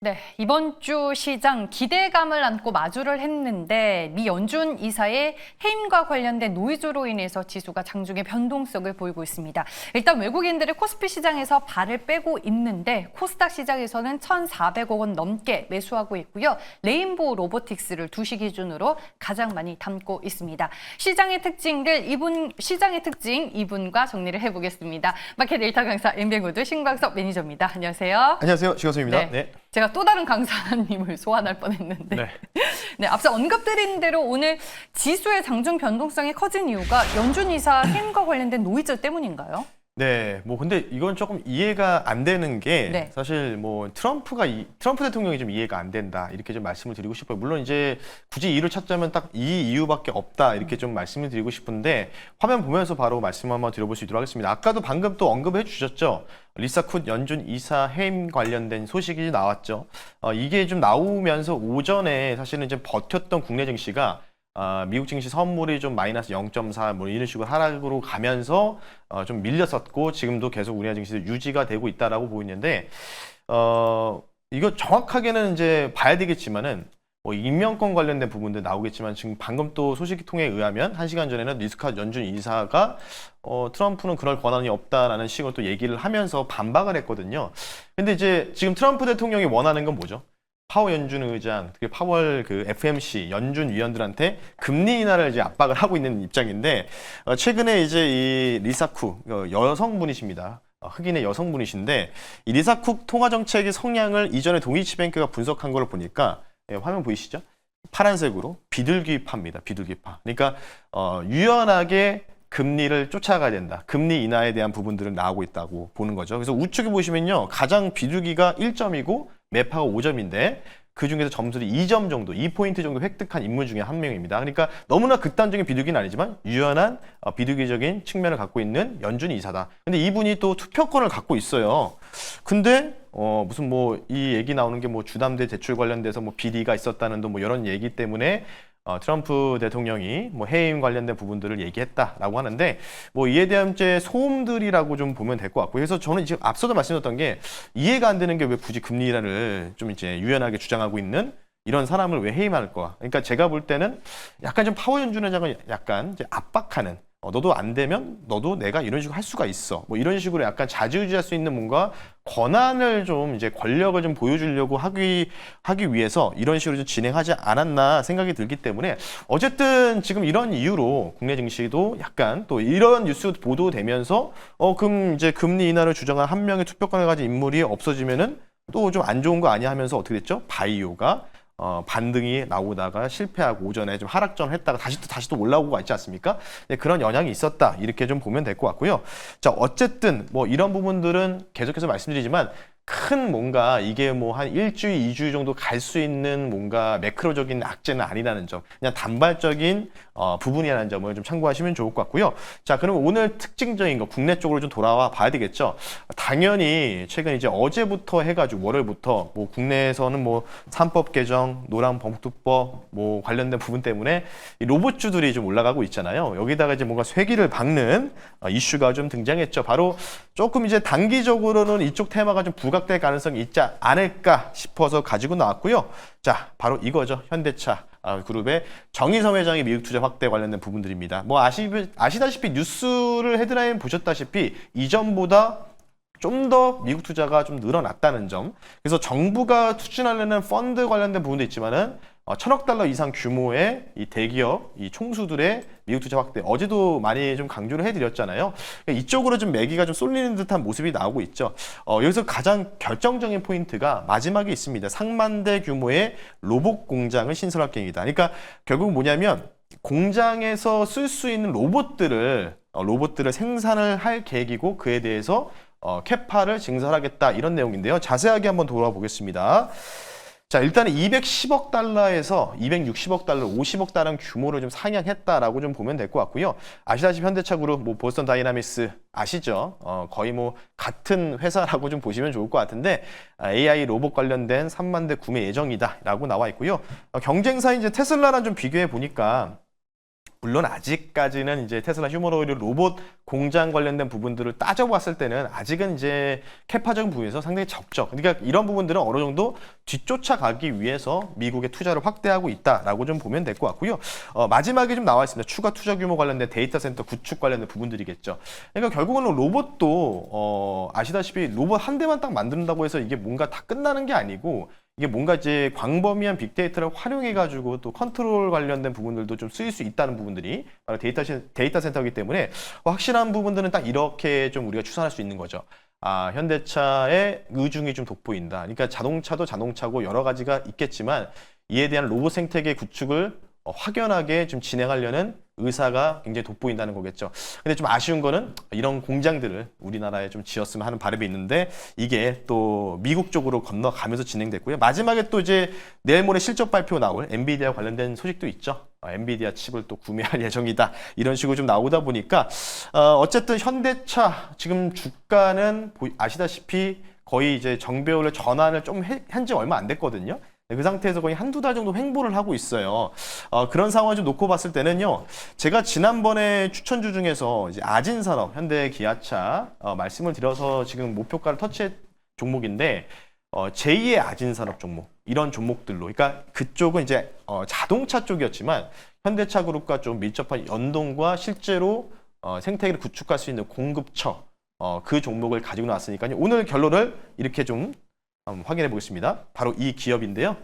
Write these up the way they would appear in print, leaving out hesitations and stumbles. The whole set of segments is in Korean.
네, 이번 주 시장 기대감을 안고 마주를 했는데 미 연준 이사의 해임과 관련된 노이즈로 인해서 지수가 장중에 변동성을 보이고 있습니다. 일단 외국인들이 코스피 시장에서 발을 빼고 있는데 코스닥 시장에서는 1,400억 원 넘게 매수하고 있고요. 레인보우 로보틱스를 2시 기준으로 가장 많이 담고 있습니다. 시장의 특징 2분과 정리를 해보겠습니다. 마켓 데이터 강사 엠뱅우드 신광석 매니저입니다. 안녕하세요. 안녕하세요. 지거수입니다. 네. 네. 제가 또 다른 강사님을 소환할 뻔했는데 네. 네, 앞서 언급드린 대로 오늘 지수의 장중 변동성이 커진 이유가 연준 이사 해임과 관련된 노이즈 때문인가요? 네, 뭐 근데 이건 조금 이해가 안 되는 게 네. 사실 뭐 트럼프 대통령이 좀 이해가 안 된다 이렇게 좀 말씀을 드리고 싶어요. 물론 이제 굳이 이유를 찾자면 딱 이 이유밖에 없다 이렇게 좀 말씀을 드리고 싶은데 화면 보면서 바로 말씀 한번 드려볼 수 있도록 하겠습니다. 아까도 방금 또 언급해 주셨죠. 리사 쿤 연준 이사 해임 관련된 소식이 나왔죠. 이게 좀 나오면서 오전에 사실은 이제 버텼던 국내 증시가 미국 증시 선물이 좀 마이너스 0.4 뭐 이런 식으로 하락으로 가면서 좀 밀렸었고 지금도 계속 우리나라 증시 유지가 되고 있다라고 보이는데 이거 정확하게는 이제 봐야 되겠지만은 뭐 임명권 관련된 부분도 나오겠지만 지금 방금 또 소식 통에 의하면 1시간 전에는 리스카 연준 이사가 트럼프는 그럴 권한이 없다라는 식으로 또 얘기를 하면서 반박을 했거든요. 근데 이제 지금 트럼프 대통령이 원하는 건 뭐죠? 파월 연준 의장, 특히 파월 그 FMC 연준 위원들한테 금리 인하를 이제 압박을 하고 있는 입장인데 최근에 이제 이 리사 쿡 여성분이십니다. 흑인의 여성분이신데 이 리사 쿡 통화 정책의 성향을 이전에 동이치뱅크가 분석한 걸 보니까 화면 보이시죠? 파란색으로 비둘기파입니다. 비둘기파. 그러니까 유연하게 금리를 쫓아가야 된다. 금리 인하에 대한 부분들은 나오고 있다고 보는 거죠. 그래서 우측에 보시면요. 가장 비둘기가 1점이고 매파가 5점인데 그중에서 점수를 2점 정도, 2포인트 정도 획득한 인물 중에 한 명입니다. 그러니까 너무나 극단적인 비둘기는 아니지만 유연한 비둘기적인 측면을 갖고 있는 연준 이사다. 근데 이분이 또 투표권을 갖고 있어요. 근데 무슨 뭐 이 얘기 나오는 게 뭐 주담대 대출 관련돼서 뭐 비리가 있었다는 뭐 이런 얘기 때문에 트럼프 대통령이 뭐 해임 관련된 부분들을 얘기했다라고 하는데 뭐 이에 대한 이제 소음들이라고 좀 보면 될 것 같고 그래서 저는 지금 앞서도 말씀드렸던 게 이해가 안 되는 게 왜 굳이 금리 인하를 좀 이제 유연하게 주장하고 있는 이런 사람을 왜 해임할 거야? 그러니까 제가 볼 때는 약간 좀 파월 연준 회장을 약간 이제 압박하는 너도 안 되면 너도 내가 이런 식으로 할 수가 있어. 뭐 이런 식으로 약간 좌지우지할 수 있는 뭔가 권한을 좀 이제 권력을 좀 보여주려고 하기 위해서 이런 식으로 좀 진행하지 않았나 생각이 들기 때문에 어쨌든 지금 이런 이유로 국내 증시도 약간 또 이런 뉴스 보도되면서 그럼 이제 금리 인하를 주장한 한 명의 투표권을 가진 인물이 없어지면은 또 좀 안 좋은 거 아니야 하면서 어떻게 됐죠? 바이오가 반등이 나오다가 실패하고 오전에 좀 하락전을 했다가 다시 또 올라오고 있지 않습니까? 네, 그런 영향이 있었다. 이렇게 좀 보면 될 것 같고요. 자, 어쨌든 뭐 이런 부분들은 계속해서 말씀드리지만 큰 뭔가 이게 뭐 한 일주일, 2주일 정도 갈 수 있는 뭔가 매크로적인 악재는 아니라는 점, 그냥 단발적인 부분이라는 점을 좀 참고하시면 좋을 것 같고요. 자, 그러면 오늘 특징적인 거 국내 쪽으로 좀 돌아와 봐야 되겠죠. 당연히 최근 이제 어제부터 해가지고 월요일부터 뭐 국내에서는 뭐 3법 개정, 노란봉투법 뭐 관련된 부분 때문에 이 로봇주들이 좀 올라가고 있잖아요. 여기다가 이제 뭔가 쇠기를 박는 이슈가 좀 등장했죠. 바로 조금 이제 단기적으로는 이쪽 테마가 좀 부각될 가능성이 있지 않을까 싶어서 가지고 나왔고요. 자, 바로 이거죠. 현대차 그룹의 정의선 회장의 미국 투자 확대 관련된 부분들입니다. 뭐 아시다시피 뉴스를 헤드라인 보셨다시피 이전보다 좀 더 미국 투자가 좀 늘어났다는 점. 그래서 정부가 추진하려는 펀드 관련된 부분도 있지만은 1,000억 달러 이상 규모의 이 대기업, 이 총수들의 미국 투자 확대 어제도 많이 좀 강조를 해드렸잖아요. 이쪽으로 좀 매기가 좀 쏠리는 듯한 모습이 나오고 있죠. 여기서 가장 결정적인 포인트가 마지막에 있습니다. 상만대 규모의 로봇 공장을 신설할 계획이다. 그러니까 결국 뭐냐면 공장에서 쓸 수 있는 로봇들을 생산을 할 계획이고 그에 대해서 캐파를 증설하겠다 이런 내용인데요. 자세하게 한번 돌아와 보겠습니다. 자, 일단은 210억 달러에서 260억 달러, 50억 달러 규모를 좀 상향했다라고 좀 보면 될 것 같고요. 아시다시피 현대차 그룹, 뭐 보스턴 다이나믹스 아시죠? 거의 뭐 같은 회사라고 좀 보시면 좋을 것 같은데 AI 로봇 관련된 3만 대 구매 예정이다라고 나와 있고요. 경쟁사인 이제 테슬라랑 좀 비교해 보니까 물론 아직까지는 이제 테슬라 휴머노이드 로봇 공장 관련된 부분들을 따져봤을 때는 아직은 이제 캐파적인 부분에서 상당히 적죠. 그러니까 이런 부분들은 어느 정도 뒤쫓아가기 위해서 미국의 투자를 확대하고 있다라고 좀 보면 될 것 같고요. 마지막에 좀 나와 있습니다. 추가 투자 규모 관련된 데이터 센터 구축 관련된 부분들이겠죠. 그러니까 결국은 로봇도 아시다시피 로봇 한 대만 딱 만든다고 해서 이게 뭔가 다 끝나는 게 아니고 이게 뭔가 이제 광범위한 빅데이터를 활용해가지고 또 컨트롤 관련된 부분들도 좀 쓰일 수 있다는 부분들이 바로 데이터 센터이기 때문에 확실한 부분들은 딱 이렇게 좀 우리가 추산할 수 있는 거죠. 현대차의 의중이 좀 돋보인다. 그러니까 자동차도 자동차고 여러 가지가 있겠지만 이에 대한 로봇 생태계 구축을 확연하게 좀 진행하려는 의사가 굉장히 돋보인다는 거겠죠. 근데 좀 아쉬운 거는 이런 공장들을 우리나라에 좀 지었으면 하는 바람이 있는데 이게 또 미국 쪽으로 건너가면서 진행됐고요. 마지막에 또 이제 내일 모레 실적 발표 나올 엔비디아 관련된 소식도 있죠. 엔비디아 칩을 또 구매할 예정이다. 이런 식으로 좀 나오다 보니까 어쨌든 현대차 지금 주가는 아시다시피 거의 이제 정배율의 전환을 좀 한 지 얼마 안 됐거든요. 그 상태에서 거의 한두 달 정도 횡보를 하고 있어요. 그런 상황을 좀 놓고 봤을 때는요. 제가 지난번에 추천주 중에서 이제 아진산업, 현대 기아차 말씀을 드려서 지금 목표가를 터치한 종목인데 제2의 아진산업 종목, 이런 종목들로. 그러니까 그쪽은 이제 자동차 쪽이었지만 현대차 그룹과 좀 밀접한 연동과 실제로 생태계를 구축할 수 있는 공급처, 그 종목을 가지고 나왔으니까요. 오늘 결론을 이렇게 좀 확인해 보겠습니다. 바로 이 기업인데요.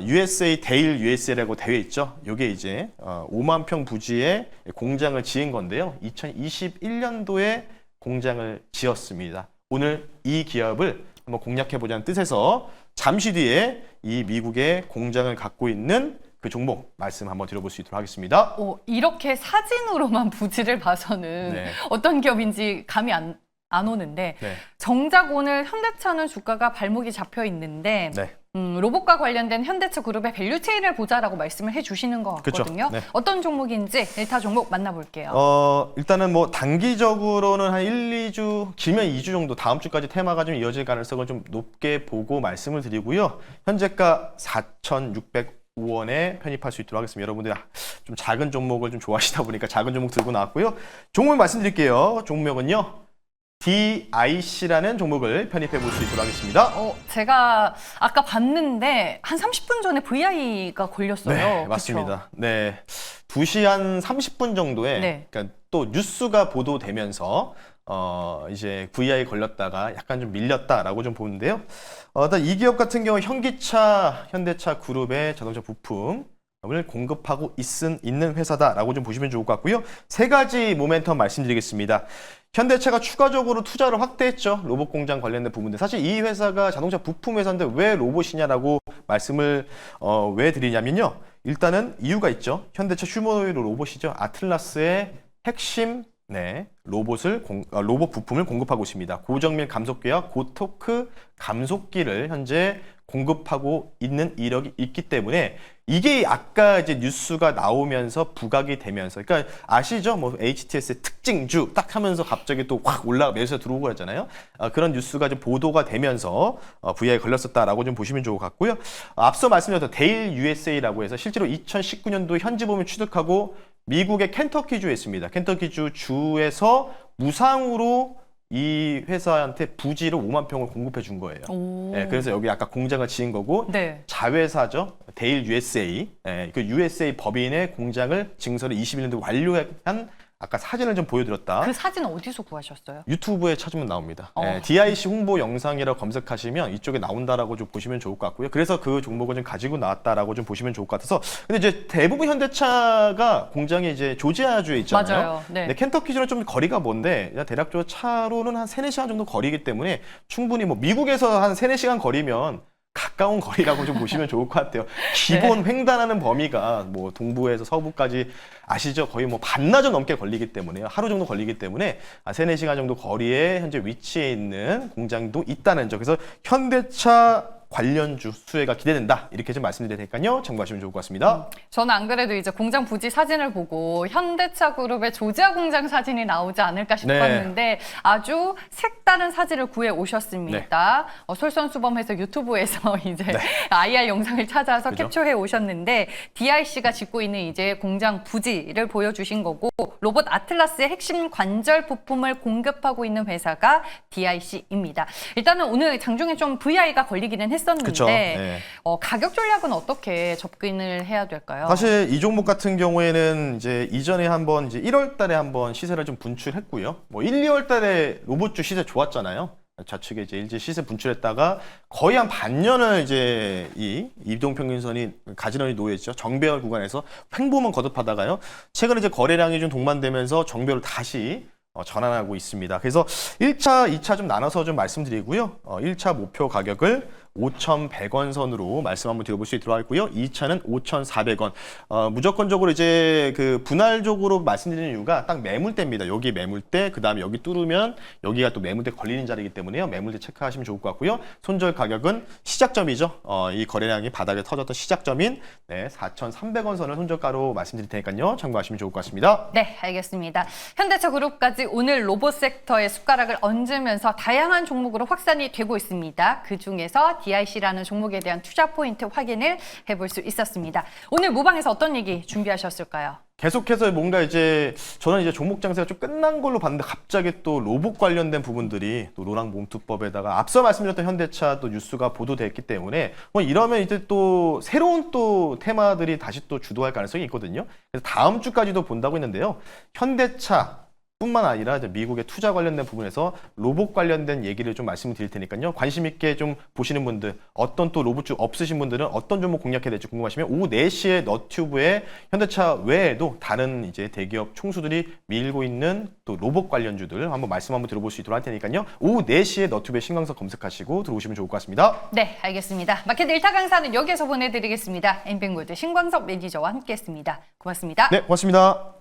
USA 데일 USA라고 되어 있죠. 이게 이제 5만 평 부지에 공장을 지은 건데요. 2021년도에 공장을 지었습니다. 오늘 이 기업을 한번 공략해 보자는 뜻에서 잠시 뒤에 이 미국의 공장을 갖고 있는 그 종목 말씀 한번 드려볼 수 있도록 하겠습니다. 이렇게 사진으로만 부지를 봐서는 네. 어떤 기업인지 감이 안 오는데 네. 정작 오늘 현대차는 주가가 발목이 잡혀 있는데 네. 로봇과 관련된 현대차 그룹의 밸류체인을 보자라고 말씀을 해주시는 것 같거든요. 그쵸. 네. 어떤 종목인지 데이터 종목 만나볼게요. 일단은 뭐 단기적으로는 한 1, 2주, 길면 2주 정도 다음 주까지 테마가 좀 이어질 가능성을 좀 높게 보고 말씀을 드리고요. 현재가 4,605원에 편입할 수 있도록 하겠습니다. 여러분들 좀 작은 종목을 좀 좋아하시다 보니까 작은 종목 들고 나왔고요. 종목 말씀드릴게요. 종목은요. DIC라는 종목을 편입해 볼 수 있도록 하겠습니다. 제가 아까 봤는데 한 30분 전에 VI가 걸렸어요. 네, 맞습니다. 네, 2시 한 30분 정도에 네. 그러니까 또 뉴스가 보도되면서 이제 VI 걸렸다가 약간 좀 밀렸다라고 좀 보는데요. 일단 이 기업 같은 경우 현대차 그룹의 자동차 부품 을 공급하고 있는 회사다라고 좀 보시면 좋을 것 같고요. 세 가지 모멘텀 말씀드리겠습니다. 현대차가 추가적으로 투자를 확대했죠. 로봇 공장 관련된 부분들. 사실 이 회사가 자동차 부품 회사인데 왜 로봇이냐라고 말씀을 왜 드리냐면요. 일단은 이유가 있죠. 현대차 휴머노이드 로봇이죠. 아틀라스의 핵심 로봇 부품을 공급하고 있습니다. 고정밀 감속기와 고토크 감속기를 현재 공급하고 있는 이력이 있기 때문에 이게 아까 이제 뉴스가 나오면서 부각이 되면서, 그러니까 아시죠? 뭐 HTS의 특징주 딱 하면서 갑자기 또 확 매수가 들어오고 그랬잖아요. 그런 뉴스가 좀 보도가 되면서 VI에 걸렸었다라고 좀 보시면 좋을 것 같고요. 앞서 말씀드렸던 데일 USA라고 해서 실제로 2019년도 현지범위 취득하고 미국의 켄터키주에 있습니다. 켄터키주 주에서 무상으로 이 회사한테 부지를 5만 평을 공급해 준 거예요. 네, 그래서 여기 아까 공장을 지은 거고 네. 자회사죠. 데일 USA. 그 USA 법인의 공장을 증설을 21년도에 완료한 아까 사진을 좀 보여드렸다. 그 사진 어디서 구하셨어요? 유튜브에 찾으면 나옵니다. DIC 홍보 영상이라고 검색하시면 이쪽에 나온다라고 좀 보시면 좋을 것 같고요. 그래서 그 종목을 좀 가지고 나왔다라고 좀 보시면 좋을 것 같아서. 근데 이제 대부분 현대차가 공장이 이제 조지아주에 있잖아요. 맞아요. 네. 네, 켄터키주는 좀 거리가 먼데 대략적으로 차로는 한 3-4시간 정도 거리이기 때문에 충분히 뭐 미국에서 한 3-4시간 거리면 가까운 거리라고 좀 보시면 좋을 것 같아요. 기본 횡단하는 범위가 뭐 동부에서 서부까지 아시죠? 거의 뭐 반나절 넘게 걸리기 때문에 하루 정도 걸리기 때문에 3-4시간 정도 거리에 현재 위치해 있는 공장도 있다는 점. 그래서 현대차 관련주 수혜가 기대된다. 이렇게 좀 말씀드릴 테니까요. 참고하시면 좋을 것 같습니다. 저는 안 그래도 이제 공장 부지 사진을 보고 현대차 그룹의 조지아 공장 사진이 나오지 않을까 싶었는데 아주 색다른 사진을 구해 오셨습니다. 솔선수범해서 유튜브에서 이제 IR 영상을 찾아서 그죠? 캡처해 오셨는데 DIC가 짓고 있는 이제 공장 부지를 보여주신 거고 로봇 아틀라스의 핵심 관절 부품을 공급하고 있는 회사가 DIC입니다. 일단은 오늘 장중에 좀 VI가 걸리기는 했었는데 그쵸. 네. 가격 전략은 어떻게 접근을 해야 될까요? 사실 이 종목 같은 경우에는 이제 이전에 한번 이제 1월 달에 한번 시세를 좀 분출했고요. 뭐 1, 2월 달에 로봇주 시세 좋았잖아요. 좌측에 이제 일제 시세 분출했다가 거의 한 반년을 이제 이 이동평균선이 가지런히 놓여있죠. 정배열 구간에서 횡보만 거듭하다가요. 최근에 이제 거래량이 좀 동반되면서 정배를 다시 전환하고 있습니다. 그래서 1차, 2차 좀 나눠서 좀 말씀드리고요. 1차 목표 가격을 5,100원 선으로 말씀 한번 드려볼 수 있도록 하고요. 2차는 5,400원. 무조건적으로 이제 그 분할적으로 말씀드리는 이유가 딱 매물대입니다. 여기 매물대, 그 다음에 여기 뚫으면 여기가 또 매물대 걸리는 자리이기 때문에요. 매물대 체크하시면 좋을 것 같고요. 손절 가격은 시작점이죠. 이 거래량이 바닥에 터졌던 시작점인 4,300원 선을 손절가로 말씀드릴 테니까요. 참고하시면 좋을 것 같습니다. 네, 알겠습니다. 현대차 그룹까지 오늘 로봇 섹터에 숟가락을 얹으면서 다양한 종목으로 확산이 되고 있습니다. 그 중에서 DIC라는 종목에 대한 투자 포인트 확인을 해볼 수 있었습니다. 오늘 모방에서 어떤 얘기 준비하셨을까요? 계속해서 뭔가 이제 저는 이제 종목 장세가 좀 끝난 걸로 봤는데 갑자기 또 로봇 관련된 부분들이 또 로랑 몸투법에다가 앞서 말씀드렸던 현대차 또 뉴스가 보도됐기 때문에 뭐 이러면 이제 또 새로운 또 테마들이 다시 또 주도할 가능성이 있거든요. 그래서 다음 주까지도 본다고 했는데요. 현대차 뿐만 아니라 이제 미국의 투자 관련된 부분에서 로봇 관련된 얘기를 좀 말씀드릴 테니까요. 관심 있게 좀 보시는 분들, 어떤 또 로봇주 없으신 분들은 어떤 종목 공략해야 될지 궁금하시면 오후 4시에 너튜브에 현대차 외에도 다른 이제 대기업 총수들이 밀고 있는 또 로봇 관련주들 한번 말씀 한번 들어볼 수 있도록 할 테니까요. 오후 4시에 너튜브에 신광석 검색하시고 들어오시면 좋을 것 같습니다. 네, 알겠습니다. 마켓 1타 강사는 여기서 보내드리겠습니다. 엠뱅골드 신광석 매니저와 함께했습니다. 고맙습니다. 네, 고맙습니다.